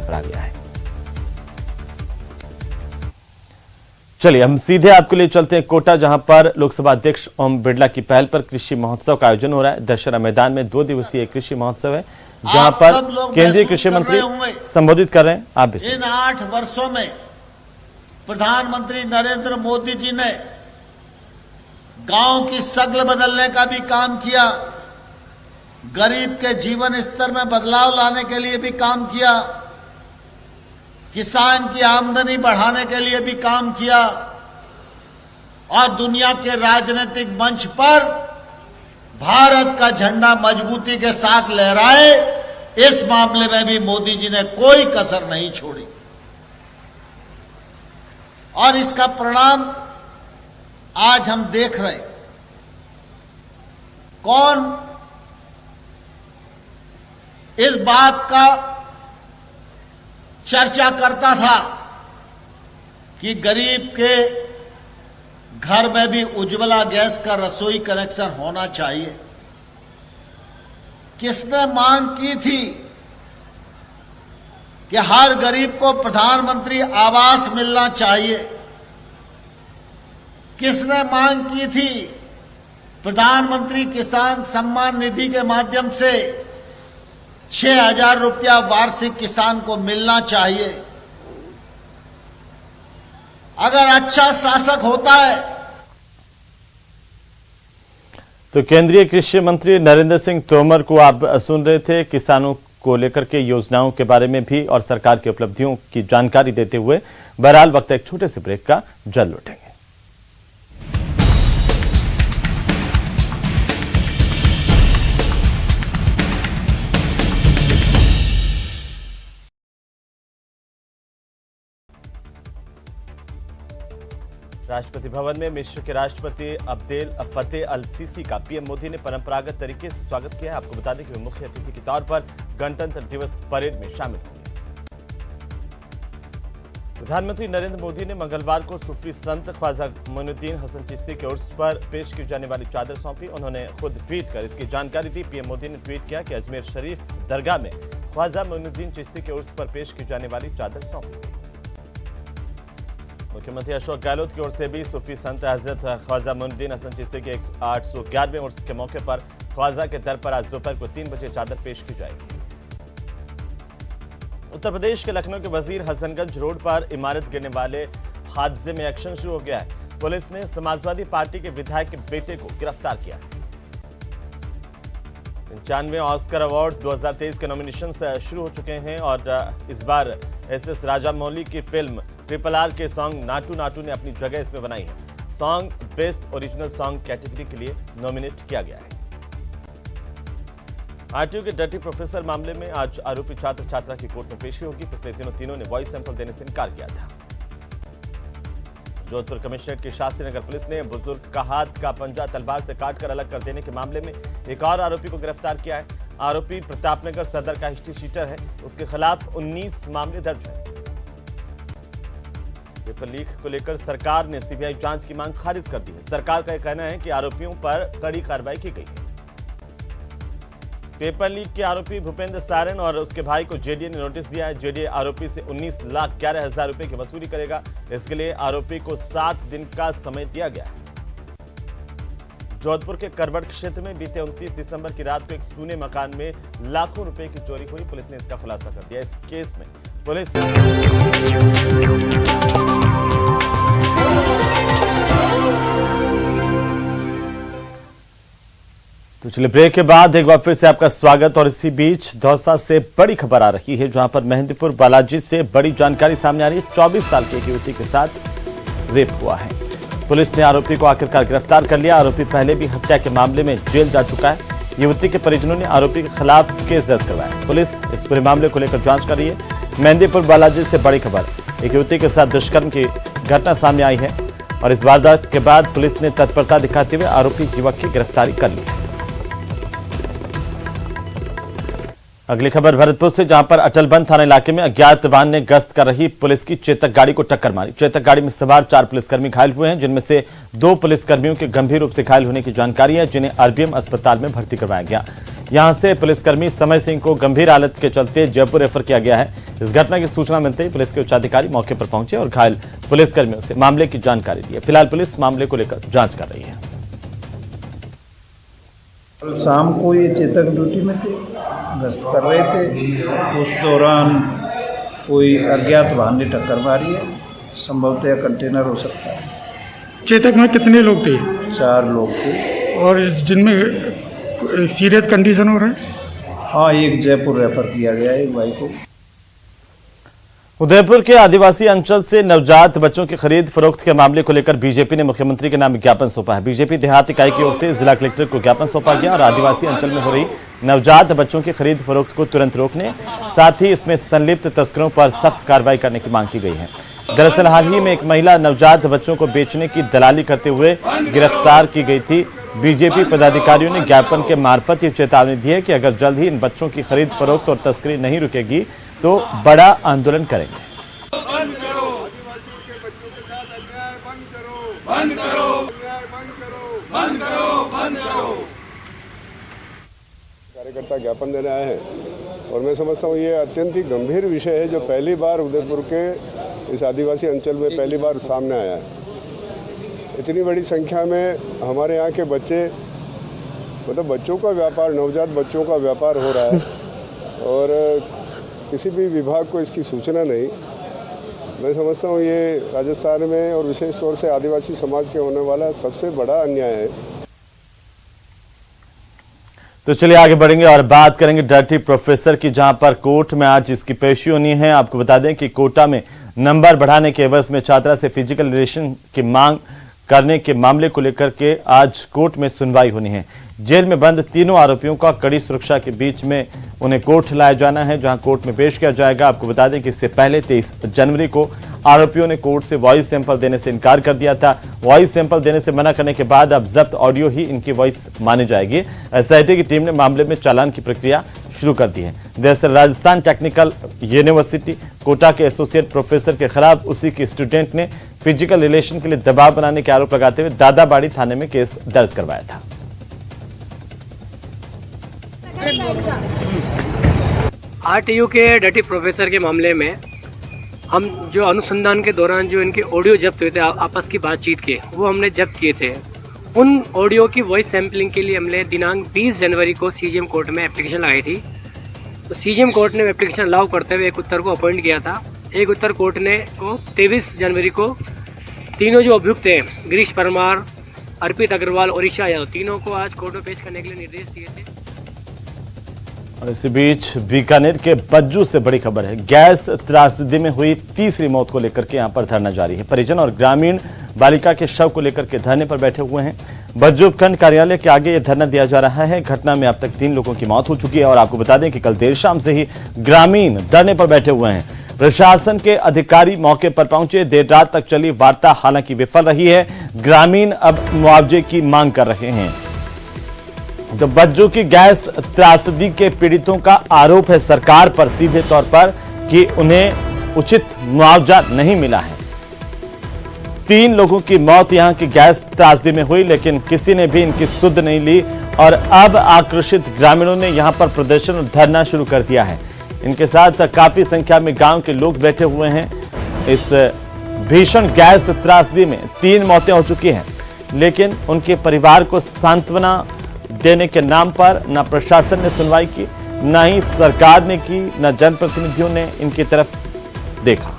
पर आ गया है। चलिए हम सीधे आपके लिए चलते हैं कोटा, जहां पर लोकसभा अध्यक्ष ओम बिरला की पहल पर कृषि महोत्सव का आयोजन हो रहा है। दशहरा मैदान में 2 दिवसीय कृषि महोत्सव है, जहां पर केंद्रीय कृषि मंत्री संबोधित कर रहे हैं। आप भी इन 8 वर्षों में प्रधानमंत्री नरेंद्र मोदी जी ने गांव की शक्ल बदलने का भी काम किया, गरीब के जीवन स्तर में बदलाव लाने के लिए भी काम किया, किसान की आमदनी बढ़ाने के लिए भी काम किया और दुनिया के राजनीतिक मंच पर भारत का झंडा मजबूती के साथ लहराए, इस मामले में भी मोदी जी ने कोई कसर नहीं छोड़ी। और इसका परिणाम आज हम देख रहे हैं। कौन इस बात का चर्चा करता था कि गरीब के घर में भी उज्ज्वला गैस का रसोई कनेक्शन होना चाहिए? किसने मांग की थी कि हर गरीब को प्रधानमंत्री आवास मिलना चाहिए? किसने मांग की थी प्रधानमंत्री किसान सम्मान निधि के माध्यम से 6,000 रुपया वार्षिक किसान को मिलना चाहिए? अगर अच्छा शासक होता है तो केंद्रीय कृषि मंत्री नरेंद्र सिंह तोमर को आप सुन रहे थे, किसानों को लेकर के योजनाओं के बारे में भी और सरकार की उपलब्धियों की जानकारी देते हुए। बहरहाल वक्त एक छोटे से ब्रेक का, जल्द लौटेंगे। राष्ट्रपति भवन में मिस्र के राष्ट्रपति अब्देल फतेह अल सीसी का पीएम मोदी ने परंपरागत तरीके से स्वागत किया है। आपको बता दें कि वे मुख्य अतिथि के तौर पर गणतंत्र दिवस परेड में शामिल होंगे। प्रधानमंत्री नरेंद्र मोदी ने मंगलवार को सूफी संत ख्वाजा मोइनुद्दीन हसन चिश्ती के उर्स पर पेश की जाने वाली चादर सौंपी। उन्होंने खुद ट्वीट कर इसकी जानकारी दी। पीएम मोदी ने ट्वीट किया कि अजमेर शरीफ दरगाह में ख्वाजा मोइनुद्दीन चिश्ती के उर्स पर पेश की जाने वाली चादर सौंपी। मुख्यमंत्री अशोक गहलोत की ओर से भी सूफी संत हजरत ख्वाजा मोइनुद्दीन हसन चिश्ती के 811वें उर्स के मौके पर ख्वाजा के दर पर आज दोपहर को 3 बजे चादर पेश की जाएगी। उत्तर प्रदेश के लखनऊ के वजीर हसनगंज रोड पर इमारत गिरने वाले हादसे में एक्शन शुरू हो गया है। पुलिस ने समाजवादी पार्टी के विधायक के बेटे को गिरफ्तार किया है। 95वें ऑस्कर अवार्ड 2023 के नॉमिनेशन शुरू हो चुके हैं और इस बार एस राजामौली की फिल्म RRR के सॉन्ग नाटू नाटू ने अपनी जगह इसमें बनाई है। Song best original song category के लिए नॉमिनेट किया गया है। आरटीयू के डर्टी प्रोफेसर मामले में आज आरोपी छात्र छात्रा की कोर्ट में पेशी होगी। पिछले दिनों तीनों ने वॉइस सैंपल देने से इनकार किया था। जोधपुर कमिश्नरेट की शास्त्री नगर पुलिस ने बुजुर्ग का हाथ का पंजा तलवार से काटकर अलग कर देने के मामले में एक और आरोपी को गिरफ्तार किया है। आरोपी प्रतापनगर सदर का हिस्ट्री शीटर है। उसके खिलाफ 19 मामले दर्ज हैं। पेपर लीक को लेकर सरकार ने सीबीआई जांच की मांग खारिज कर दी है। सरकार का यह कहना है कि आरोपियों पर कड़ी कार्रवाई की गई है। पेपर लीक के आरोपी भूपेंद्र सारण और उसके भाई को जेडीए ने नोटिस दिया है। जेडीए आरोपी से 19,11,000 रुपए की वसूली करेगा। इसके लिए आरोपी को 7 दिन का समय दिया गया है। जोधपुर के करवट क्षेत्र में बीते 29 दिसंबर की रात को एक सूने मकान में लाखों रुपए की चोरी हुई। पुलिस ने इसका खुलासा कर दिया। इस केस में पुलिस तो चलिए ब्रेक के बाद एक बार फिर से आपका स्वागत। और इसी बीच दौसा से बड़ी खबर आ रही है, जहां पर मेहंदीपुर बालाजी से बड़ी जानकारी सामने आ रही है। 24 साल की एक युवती के साथ रेप हुआ है। पुलिस ने आरोपी को आखिरकार गिरफ्तार कर लिया। आरोपी पहले भी हत्या के मामले में जेल जा चुका है। युवती के परिजनों ने आरोपी के खिलाफ केस दर्ज करवाया। पुलिस इस पूरे मामले को लेकर जांच कर रही है। मेहंदीपुर बालाजी से बड़ी खबर, एक युवती के साथ दुष्कर्म की घटना सामने आई है और इस वारदात के बाद पुलिस ने तत्परता दिखाते हुए आरोपी युवक की गिरफ्तारी कर ली है। अगली खबर भरतपुर से, जहां पर अटलबंद थाना इलाके में अज्ञात वाहन ने गश्त कर रही पुलिस की चेतक गाड़ी को टक्कर मारी। चेतक गाड़ी में सवार 4 पुलिसकर्मी घायल हुए हैं, जिनमें से 2 पुलिसकर्मियों के गंभीर रूप से घायल होने की जानकारी है, जिन्हें आरबीएम अस्पताल में भर्ती करवाया गया। यहां से पुलिसकर्मी समय सिंह को गंभीर हालत के चलते जयपुर रेफर किया गया है। इस घटना की सूचना मिलते ही पुलिस के उच्चाधिकारी मौके पर पहुंचे और घायल पुलिसकर्मियों से मामले की जानकारी दी है। फिलहाल पुलिस मामले को लेकर जांच कर रही है। कल शाम को ये चेतक ड्यूटी में थे, गश्त कर रहे थे। उस दौरान कोई अज्ञात वाहन ने टक्कर मारी है। संभवतः कंटेनर हो सकता है। चेतक में कितने लोग थे? 4 लोग थे और जिनमें सीरियस कंडीशन हो रहा है? हाँ, एक जयपुर रेफर किया गया है, एक भाई को। उदयपुर के आदिवासी अंचल से नवजात बच्चों की खरीद फरोख्त के मामले को लेकर बीजेपी ने मुख्यमंत्री के नाम ज्ञापन सौंपा है। बीजेपी देहात इकाई की ओर से जिला कलेक्टर को ज्ञापन सौंपा गया और आदिवासी अंचल में हो रही नवजात बच्चों की खरीद फरोख्त को तुरंत रोकने, साथ ही इसमें संलिप्त तस्करों पर सख्त कार्रवाई करने की मांग की गई है। दरअसल हाल ही में एक महिला नवजात बच्चों को बेचने की दलाली करते हुए गिरफ्तार की गई थी। बीजेपी पदाधिकारियों ने ज्ञापन के मार्फत ये चेतावनी दी है कि अगर जल्द ही इन बच्चों की खरीद फरोख्त और तस्करी नहीं रुकेगी तो बड़ा आंदोलन करेंगे। बंद करो, आदिवासियों के बच्चों के साथ अन्याय बंद करो, बंद करो, अन्याय बंद करो, बंद करो, बंद करो। कार्यकर्ता ज्ञापन देने आए हैं और मैं समझता हूँ ये अत्यंत ही गंभीर विषय है जो पहली बार उदयपुर के इस आदिवासी अंचल में पहली बार सामने आया है। इतनी बड़ी संख्या में हमारे यहाँ के बच्चे, मतलब बच्चों का व्यापार, नवजात बच्चों का व्यापार हो रहा है और किसी भी विभाग को इसकी सूचना नहीं। मैं समझता हूँ ये राजस्थान में और विशेष तौर से आदिवासी समाज के होने वाला सबसे बड़ा अन्याय है। तो चलिए आगे बढ़ेंगे और बात करेंगे डर्टी प्रोफेसर की, जहां पर कोर्ट में आज इसकी पेशी होनी है। आपको बता दें कि कोटा में नंबर बढ़ाने के एवज में छात्रा से फिजिकल रिलेशन की मांग करने के मामले को लेकर के आज कोर्ट में सुनवाई होनी है। जेल में बंद तीनों आरोपियों का कड़ी सुरक्षा के बीच में उन्हें कोर्ट लाया जाना है, जहां कोर्ट में पेश किया जाएगा। आपको बता दें कि इससे पहले 23 जनवरी को आरोपियों ने कोर्ट से वॉइस सैंपल देने से इनकार कर दिया था। वॉइस सैंपल देने से मना करने के बाद अब जब्त ऑडियो ही इनकी वॉइस मानी जाएगी। एसआईटी की टीम ने मामले में चालान की प्रक्रिया शुरू कर दी है। दरअसल राजस्थान टेक्निकल यूनिवर्सिटी कोटा के एसोसिएट प्रोफेसर के खिलाफ उसी के स्टूडेंट ने फिजिकल रिलेशन के लिए दबाव बनाने के आरोप लगाते हुए दादाबाड़ी थाने में केस दर्ज करवाया था। आरटीयू के डर्टी प्रोफेसर के मामले में हम जो अनुसंधान के दौरान जो इनके ऑडियो जब्त हुए थे आपस की बातचीत के, वो हमने जब्त किए थे। उन ऑडियो की वॉइस सैंपलिंग के लिए हमने दिनांक 20 जनवरी को सीजीएम कोर्ट में एप्लीकेशन लगाई थी। तो सीजीएम कोर्ट ने एप्लीकेशन अलाउ करते हुए एक उत्तर को अपॉइंट किया था। एक उत्तर कोर्ट ने को 23 जनवरी को तीनों जो अभियुक्त थे, गिरीश परमार, अर्पित अग्रवाल और ईशा यादव, तीनों को आज कोर्ट में पेश करने के लिए निर्देश दिए थे। और इसी बीच बीकानेर के बज्जू से बड़ी खबर है। गैस त्रासदी में हुई तीसरी मौत को लेकर के यहां पर धरना जारी है। परिजन और ग्रामीण बालिका के शव को लेकर के धरने पर बैठे हुए हैं। बज्जू उपखंड कार्यालय के आगे यह धरना दिया जा रहा है। घटना में अब तक 3 लोगों की मौत हो चुकी है और आपको बता दें कि कल देर शाम से ही ग्रामीण धरने पर बैठे हुए हैं। प्रशासन के अधिकारी मौके पर पहुंचे। देर रात तक चली वार्ता हालांकि विफल रही है। ग्रामीण अब मुआवजे की मांग कर रहे हैं। तो बज्जू की गैस त्रासदी के पीड़ितों का आरोप है सरकार पर सीधे तौर पर कि उन्हें उचित मुआवजा नहीं मिला है। 3 लोगों की मौत यहां की गैस त्रासदी में हुई, लेकिन किसी ने भी इनकी सुध नहीं ली और अब आक्रोशित ग्रामीणों ने यहां पर प्रदर्शन और धरना शुरू कर दिया है। इनके साथ काफी संख्या में गांव के लोग बैठे हुए हैं। इस भीषण गैस त्रासदी में 3 मौतें हो चुकी हैं, लेकिन उनके परिवार को सांत्वना देने के नाम पर न प्रशासन ने सुनवाई की, न ही सरकार ने की, न जनप्रतिनिधियों ने इनकी तरफ देखा।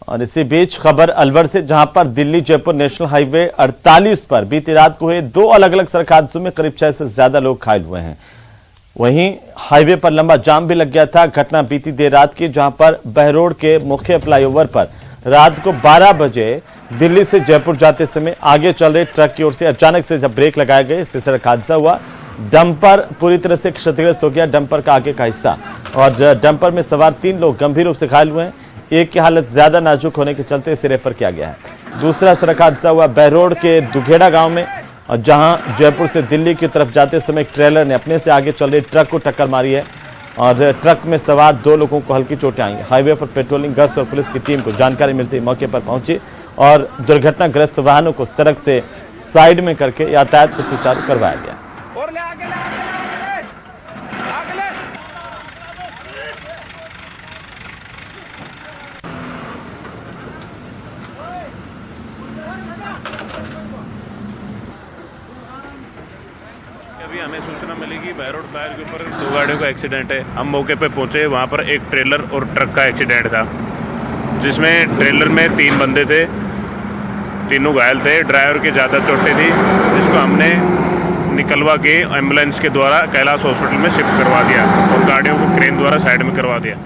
और इसी बीच खबर अलवर से, जहां पर दिल्ली जयपुर नेशनल हाईवे 48 पर बीती रात को हुए 2 अलग अलग सड़क हादसों में करीब 6 से ज्यादा लोग घायल हुए हैं। वहीं हाईवे पर लंबा जाम भी लग गया था। घटना बीती देर रात की, जहां पर बहरोड के मुख्य फ्लाईओवर पर रात को 12 बजे दिल्ली से जयपुर जाते समय आगे चल रहे ट्रक की ओर से अचानक से जब ब्रेक लगाए गए, इससे सड़क हादसा हुआ। डंपर पूरी तरह से क्षतिग्रस्त हो गया, डंपर का आगे का हिस्सा, और डंपर में सवार 3 लोग गंभीर रूप से घायल हुए हैं। एक की हालत ज्यादा नाजुक होने के चलते इसे रेफर किया गया है। दूसरा सड़क हादसा हुआ बहरोड के दुघेड़ा गांव में, जहां जयपुर से दिल्ली की तरफ जाते समय एक ट्रेलर ने अपने से आगे चल रहे ट्रक को टक्कर मारी है और ट्रक में सवार 2 लोगों को हल्की चोटें आई। हाईवे पर पेट्रोलिंग गश्त और पुलिस की टीम को जानकारी मिलते ही मौके पर पहुंची और दुर्घटनाग्रस्त वाहनों को सड़क से साइड में करके यातायात को सुचारू करवाया गया। अभी हमें सूचना मिली कि बैरोड टायर के ऊपर 2 गाड़ियों का एक्सीडेंट है। हम मौके पे पहुंचे, वहां पर एक ट्रेलर और ट्रक का एक्सीडेंट था, जिसमें ट्रेलर में 3 बंदे थे, तीनों घायल थे। ड्राइवर की ज़्यादा चोटें थी, जिसको हमने निकलवा के एम्बुलेंस के द्वारा कैलाश हॉस्पिटल में शिफ्ट करवा दिया और गाड़ियों को क्रेन द्वारा साइड में करवा दिया।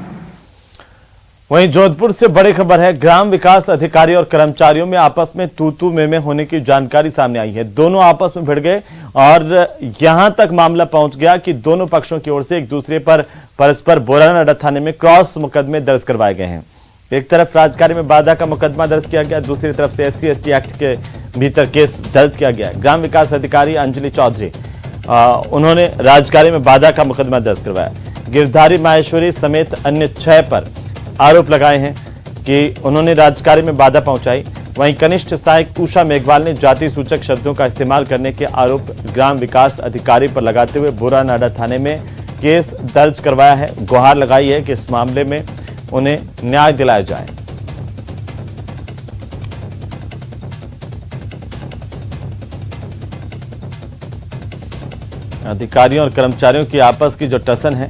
वहीं जोधपुर से बड़ी खबर है। ग्राम विकास अधिकारी और कर्मचारियों में आपस में तू में होने की जानकारी सामने आई है। दोनों आपस में भिड़ गए और यहां तक मामला पहुंच गया कि दोनों पक्षों की ओर से एक दूसरे पर परस्पर बोरानाडा थाने में क्रॉस मुकदमे दर्ज करवाए गए हैं। एक तरफ राजकार्य में बाधा का मुकदमा दर्ज किया गया, दूसरी तरफ से SC/ST एक्ट के भीतर केस दर्ज किया गया। ग्राम विकास अधिकारी अंजलि चौधरी उन्होंने राजकार्य में बाधा का मुकदमा दर्ज करवाया। गिरधारी माहेश्वरी समेत अन्य 6 पर आरोप लगाए हैं कि उन्होंने राजकार्य में बाधा पहुंचाई। वहीं कनिष्ठ सहायक उषा मेघवाल ने जाति सूचक शब्दों का इस्तेमाल करने के आरोप ग्राम विकास अधिकारी पर लगाते हुए बोरानाडा थाने में केस दर्ज करवाया है। गुहार लगाई है कि इस मामले में उन्हें न्याय दिलाया जाए। अधिकारियों और कर्मचारियों की आपस की जो टसन है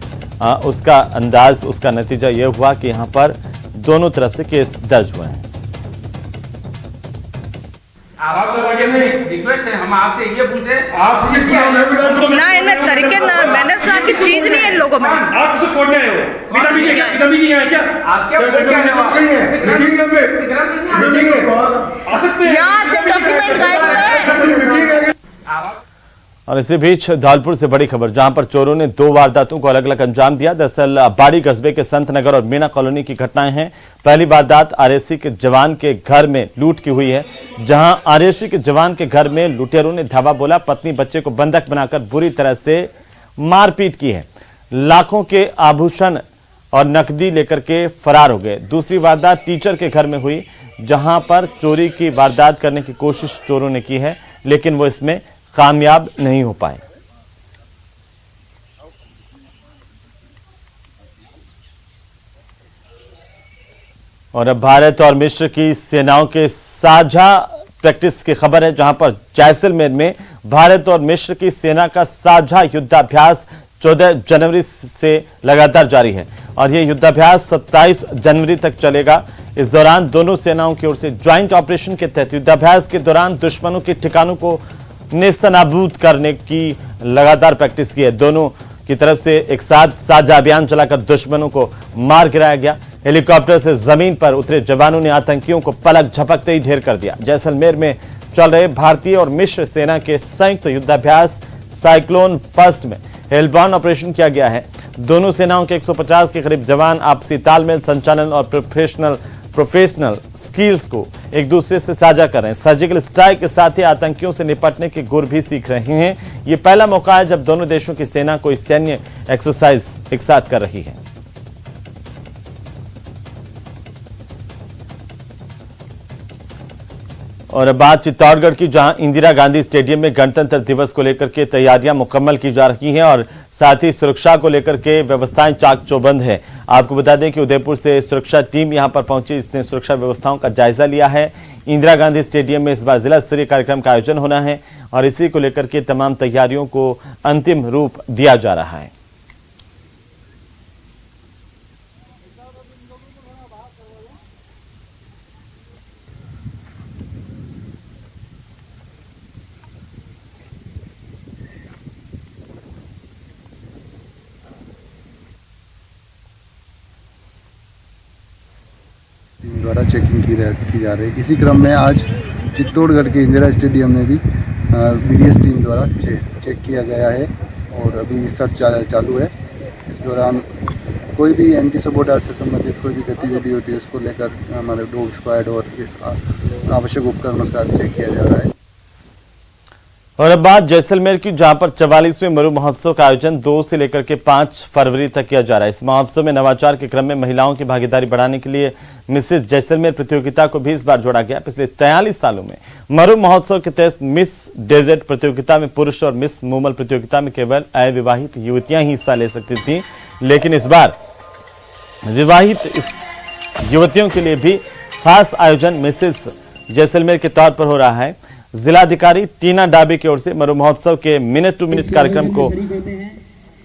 उसका अंदाज, उसका नतीजा यह हुआ कि यहां पर दोनों तरफ से केस दर्ज हुए हैं। रिक्वेस्ट है, हम आपसे ये पूछते हैं ना, इनमें तरीके ना मैनर्स की चीज नहीं है इन लोगों में। आप किसे छोड़ने आए हो? पिताजी जी हैं क्या? आप क्या यहाँ से डॉक्यूमेंट गायब हुए। और इसी बीच धौलपुर से बड़ी खबर, जहां पर चोरों ने 2 वारदातों को अलग अलग अंजाम दिया। दरअसल बाड़ी कस्बे के संत नगर और मीना कॉलोनी की घटनाएं हैं। पहली वारदात RSC के जवान के घर में लूट की हुई है, जहां RSC के जवान के घर में लुटेरों ने धावा बोला, पत्नी बच्चे को बंधक बनाकर बुरी तरह से मारपीट की है, लाखों के आभूषण और नकदी लेकर के फरार हो गए। दूसरी वारदात टीचर के घर में हुई, जहां पर चोरी की वारदात करने की कोशिश चोरों ने की है, लेकिन वो इसमें कामयाब नहीं हो पाए। और अब भारत और मिस्र की सेनाओं के साझा प्रैक्टिस की खबर है, जहां पर जैसलमेर में भारत और मिस्र की सेना का साझा युद्धाभ्यास 14 जनवरी से लगातार जारी है और यह युद्धाभ्यास 27 जनवरी तक चलेगा। इस दौरान दोनों सेनाओं की ओर से ज्वाइंट ऑपरेशन के तहत युद्धाभ्यास के दौरान दुश्मनों के ठिकानों को नेस्तनाबूद करने की लगातार प्रैक्टिस की है। दोनों की तरफ से एक साथ साझा अभियान चलाकर दुश्मनों को मार गिराया गया। हेलीकॉप्टर से जमीन पर उतरे जवानों ने आतंकियों को पलक झपकते ही ढेर कर दिया। जैसलमेर में चल रहे भारतीय और मिस्र सेना के संयुक्त युद्धाभ्यास साइक्लोन फर्स्ट में हेलबॉर्न ऑपरेशन किया गया है। दोनों सेनाओं के 150 के करीब जवान आपसी तालमेल, संचालन और प्रोफेशनल स्किल्स को एक दूसरे से साझा कर रहे हैं। सर्जिकल स्ट्राइक के साथ ही आतंकियों से निपटने के गुर भी सीख रहे हैं। ये पहला मौका है जब दोनों देशों की सेना कोई सैन्य एक्सरसाइज एक साथ कर रही है। और अब बात चित्तौड़गढ़ की, जहां इंदिरा गांधी स्टेडियम में गणतंत्र दिवस को लेकर के तैयारियां मुकम्मल की जा रही हैं और साथ ही सुरक्षा को लेकर के व्यवस्थाएं चाक चौबंद है। आपको बता दें कि उदयपुर से सुरक्षा टीम यहां पर पहुंची, जिसने सुरक्षा व्यवस्थाओं का जायजा लिया है। इंदिरा गांधी स्टेडियम में इस बार जिला स्तरीय कार्यक्रम का आयोजन होना है और इसी को लेकर के तमाम तैयारियों को अंतिम रूप दिया जा रहा है। द्वारा चेकिंग की जा रही है। इसी क्रम में आज चित्तौड़गढ़ के इंदिरा स्टेडियम में भी BDS टीम द्वारा चेक किया गया है और अभी सर्च चालू है। इस दौरान कोई भी एंटी सबोटाज से संबंधित कोई भी गतिविधि होती है उसको लेकर हमारे डॉग स्क्वाड और इस आवश्यक उपकरणों से चेक किया जा रहा है। और अब बात जैसलमेर की, जहां पर 44वें मरु महोत्सव का आयोजन 2 से लेकर के 5 फरवरी तक किया जा रहा है। इस महोत्सव में नवाचार के क्रम में महिलाओं की भागीदारी बढ़ाने के लिए मिसेस जैसलमेर प्रतियोगिता को भी इस बार जोड़ा गया। पिछले 43 सालों में मरु महोत्सव के तहत मिस डेजर्ट प्रतियोगिता में पुरुष और मिस मूमल प्रतियोगिता में केवल अविवाहित युवतियां ही हिस्सा ले सकती थी, लेकिन इस बार विवाहित युवतियों के लिए भी खास आयोजन मिसेस जैसलमेर के तौर पर हो रहा है। जिलाधिकारी टीना डाबी की ओर से मरु महोत्सव के मिनट टू मिनट कार्यक्रम को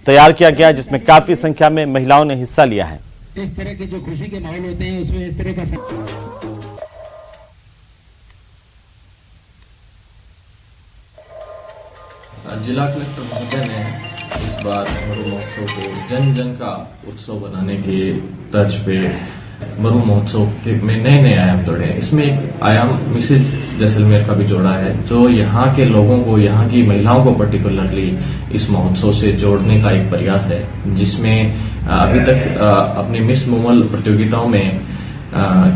तैयार किया गया, जिसमें काफी संख्या में महिलाओं ने हिस्सा लिया है। इस तरह के जो खुशी के माहौल होते हैं उसमें इस तरह का जिला कलेक्टर महोदय ने इस बार मरु महोत्सव को जन जन का उत्सव बनाने के तर्ज पे मरु महोत्सव में नए आयाम जोड़े हैं। इसमें एक आयाम मिसेज जैसलमेर का भी जोड़ा है, जो यहाँ के लोगों को, यहाँ की महिलाओं को पर्टिकुलरली इस महोत्सव से जोड़ने का एक प्रयास है, जिसमें अभी तक अपनी मिस मूमल प्रतियोगिताओं में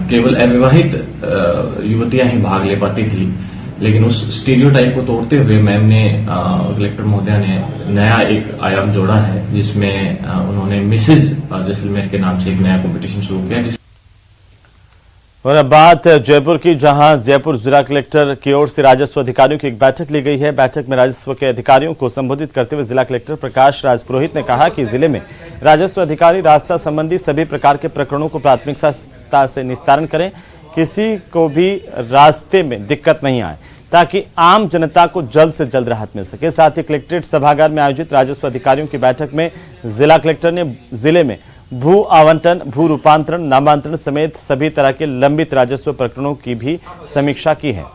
केवल अविवाहित युवतियां ही भाग ले पाती थी, लेकिन उस स्टीरियोटाइप को तोड़ते हुए मैम ने, कलेक्टर महोदया ने नया एक आयाम जोड़ा है, जिसमें उन्होंने मिसेज जैसलमेर के नाम से एक नया कंपटीशन शुरू किया। और अब बात जयपुर की, जहां जयपुर जिला कलेक्टर की ओर से राजस्व अधिकारियों की एक बैठक ली गई है। बैठक में राजस्व के अधिकारियों को संबोधित करते हुए जिला कलेक्टर प्रकाश राज पुरोहित ने कहा कि जिले में राजस्व अधिकारी रास्ता संबंधी सभी प्रकार के प्रकरणों को प्राथमिकता से निस्तारण करें, किसी को भी रास्ते में दिक्कत नहीं आए, ताकि आम जनता को जल्द से जल्द राहत मिल सके। साथ ही कलेक्ट्रेट सभागार में आयोजित राजस्व अधिकारियों की बैठक में जिला कलेक्टर ने जिले में भू आवंटन, भू रूपांतरण, नामांतरण समेत सभी तरह के लंबित राजस्व प्रकरणों की भी समीक्षा की है।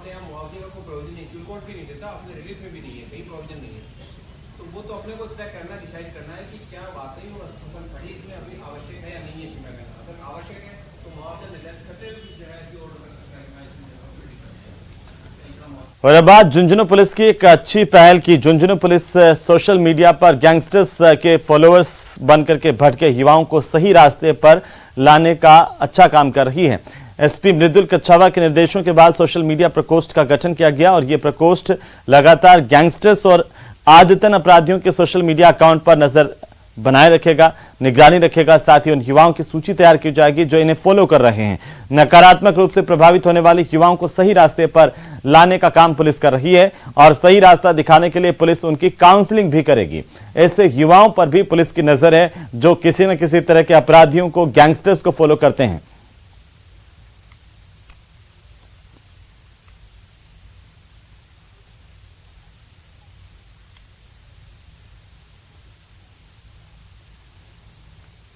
और अब बात झुंझुनू पुलिस की एक अच्छी पहल की। झुंझुनू पुलिस सोशल मीडिया पर गैंगस्टर्स के फॉलोअर्स बनकर के भटके युवाओं को सही रास्ते पर लाने का अच्छा काम कर रही है। एसपी मृदुल कच्छावा के निर्देशों के बाद सोशल मीडिया प्रकोष्ठ का गठन किया गया और ये प्रकोष्ठ लगातार गैंगस्टर्स और आदतन अपराधियों के सोशल मीडिया अकाउंट पर नजर बनाए रखेगा, निगरानी रखेगा। साथ ही उन युवाओं की सूची तैयार की जाएगी जो इन्हें फॉलो कर रहे हैं। नकारात्मक रूप से प्रभावित होने वाले युवाओं को सही रास्ते पर लाने का काम पुलिस कर रही है और सही रास्ता दिखाने के लिए पुलिस उनकी काउंसलिंग भी करेगी। ऐसे युवाओं पर भी पुलिस की नजर है जो किसी न किसी तरह के अपराधियों को, गैंगस्टर्स को फॉलो करते हैं।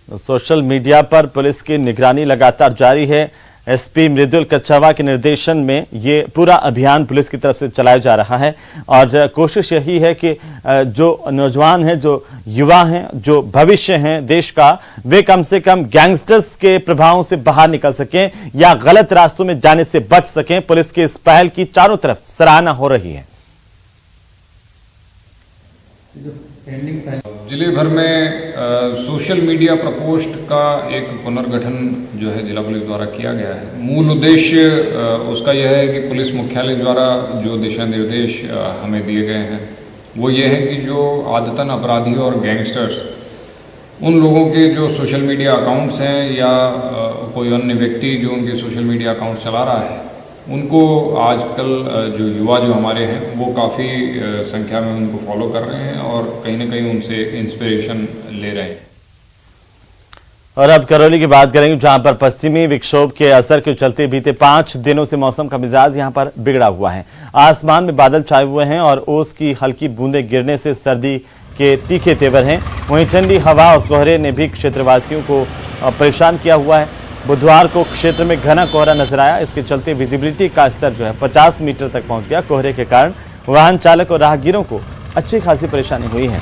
सोशल मीडिया पर पुलिस की निगरानी लगातार जारी है। एसपी मृदुल कच्छावा के निर्देशन में ये पूरा अभियान पुलिस की तरफ से चलाया जा रहा है और कोशिश यही है कि जो नौजवान हैं, जो युवा हैं, जो भविष्य हैं देश का, वे कम से कम गैंगस्टर्स के प्रभावों से बाहर निकल सकें या गलत रास्तों में जाने से बच सकें। पुलिस की इस पहल की चारों तरफ सराहना हो रही है। जिले भर में सोशल मीडिया प्रकोष्ठ का एक पुनर्गठन जो है जिला पुलिस द्वारा किया गया है। मूल उद्देश्य उसका यह है कि पुलिस मुख्यालय द्वारा जो दिशा निर्देश हमें दिए गए हैं वो ये है कि जो आदतन अपराधी और गैंगस्टर्स, उन लोगों के जो सोशल मीडिया अकाउंट्स हैं या कोई अन्य व्यक्ति जो उनके सोशल मीडिया अकाउंट चला रहा है, उनको आजकल जो युवा जो हमारे हैं वो काफ़ी संख्या में उनको फॉलो कर रहे हैं और कहीं ना कहीं उनसे इंस्पिरेशन ले रहे हैं। और अब करौली की बात करेंगे, जहां पर पश्चिमी विक्षोभ के असर के चलते बीते 5 दिनों से मौसम का मिजाज यहां पर बिगड़ा हुआ है। आसमान में बादल छाए हुए हैं और ओस की हल्की बूंदें गिरने से सर्दी के तीखे तेवर हैं। वहीं ठंडी हवा और कोहरे ने भी क्षेत्रवासियों को परेशान किया हुआ है। बुधवार को क्षेत्र में घना कोहरा नजर आया। इसके चलते विजिबिलिटी का स्तर जो है 50 मीटर तक पहुंच गया। कोहरे के कारण वाहन चालक और राहगीरों को अच्छी खासी परेशानी हुई है।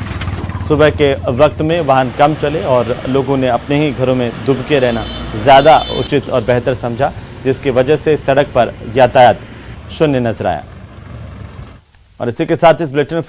सुबह के वक्त में वाहन कम चले और लोगों ने अपने ही घरों में दुबके रहना ज़्यादा उचित और बेहतर समझा, जिसकी वजह से सड़क पर यातायात शून्य नजर आया। और इसी के साथ इस बुलेटिन में